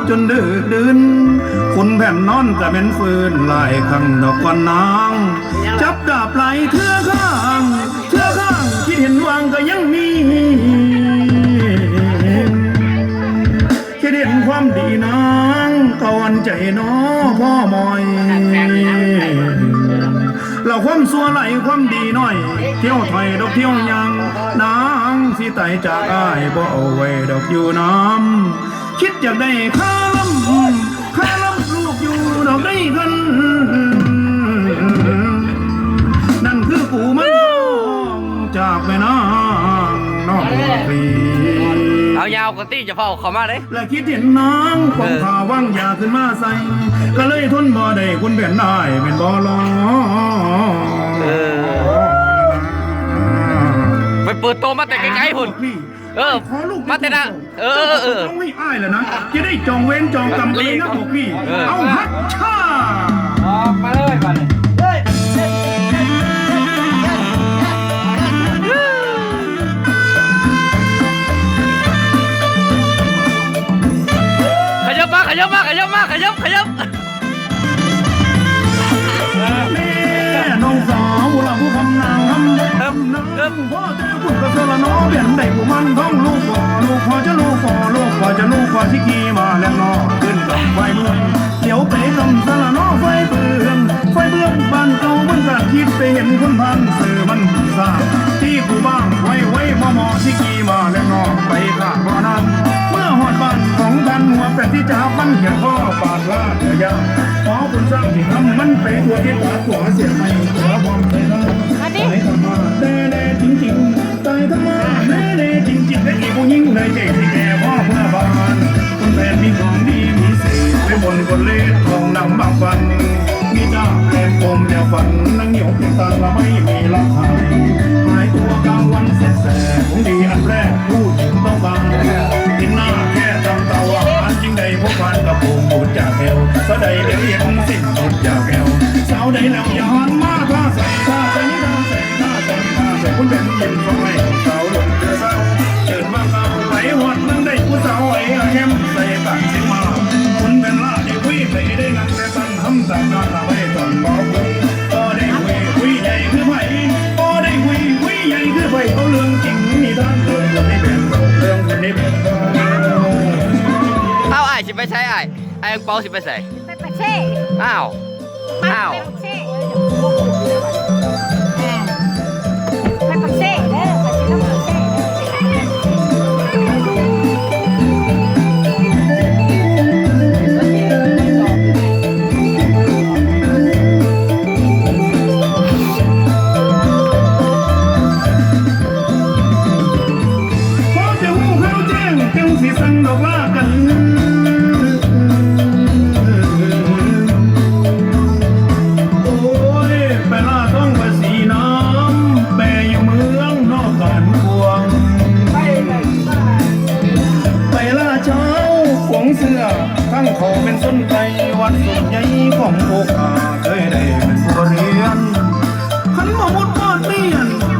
จนดึกดื่นคุณแผ่นนอนก็เป็นฟืนหลายครั้งดอกก่อนนางจับดาบไหลเทือข้างคิดเห็นวางก็ยังมีคิดเห็นความดีนางก่อนใจน้อพ่อมอยเราความสัวไหลความดีหน่อยเที่ยวถอยดอกเที่ยวยังนางสิไตจากอ้ายบ่เอาไว้ดอกอยู่น้ำคิดอยากได้ข้าล้ำลูกอยู่ดอกได้กันนั่นคือกูมันจากแม่นางน้องพี เอายาวกว่าตี้จะเฝ้าเขามาเลยและคิดเห็นนางคงข่าว่างยาขึ้นมาใส่ก็เลยทนบ่ได้คุณเปลี่ยนได้เป็นบ่ลอไปเปิดโตมาแต่ไกลๆหุ่นมาแต่นะต้องให้อ้ายแล้วนะจะได้จองเว้นจองกรรมเลยนะบอกพี่เอาฮัทชาออกมาเลยก่อนขยับแม่น้องสาวเราผู้คำนางพ่อแต่คุณก็เสละน้อเปลี่ยนได้ผู้มันท้องลูกพ่อจะลูกพ่อที่ขี่มาแล้วน้อขึ้นกับไฟเมืองเดี๋ยวไปกำสละน้อไฟเบื้องบ้านเก่ามันก็คิดไปเห็นคนพันสื่อมันสร้างที่ผู้บ้างไว้มอที่ขี่มาแล้วน้อไปข้าบ่อนั้นเมื่อหอดบ้านของท่านหัวแต่ที่จะมันเขียนข้อปาดลาเดียาขอคุณสร้างที่ทำมันไปตัวที่ปาดหัวเสียไม่หัวบอมเลยนะไปทำมาแน่จริงตายทำมาแน่จริงและอีกผู้หญิงเลยเจ๊ที่แก่พ่อเพื่อบ้านคนแฟนมีของดีมีเศษไปบนคนเล่ของนำบางฟันมีดาบแหลมคมแนวฝันนั่งเหนียวเพียงตาละไม่มีราคาหายตัวกลางวันแสบของดีอันแรกพูดถึงต้องบางกินหน้าแค่ทำเตาอาหารจริงใดพวกพันกับผมบูดจากแก้วสะใดเดี๋ยวเห็นสิ้นบูดจากแก้วสาวใดแล้วอย่าหันมาท่าใส่นี่ท่าใส่คุณเป็นยิ้มของไอ้สาวลงเดือดเศร้าเกิดมาเศร้าไหลหอดนั่งได้ผู้สาวไอ้แฮมใส่ปากเสียงมาคุณเป็นล่าได้คุยไปได้นั่งแต่ตันทำจากการละไม่ตอนบอกก็ได้คุยใหญ่คือไผ่ก็ได้คุยใหญ่คือไผ่เอาเรื่องจริงนี่ท่านเรื่องคนนี้เป็นเรื่องคนนี้เป็นเอาไอ้สิไปใช้ไอ้เปาสิไปใส่ไปประเทศอ้าวไปประเทศไปประเทศเด้อไปที่น้ำประเทศพอจะหูเข้าแจ้งเจ้าสิสั่งดอกว่ากันเสื้อข้างคอเป็นส้นไก่วัดสุดใหญ่ของโอกาเคยได้เป็นผู้เรียนขันมามุดว่า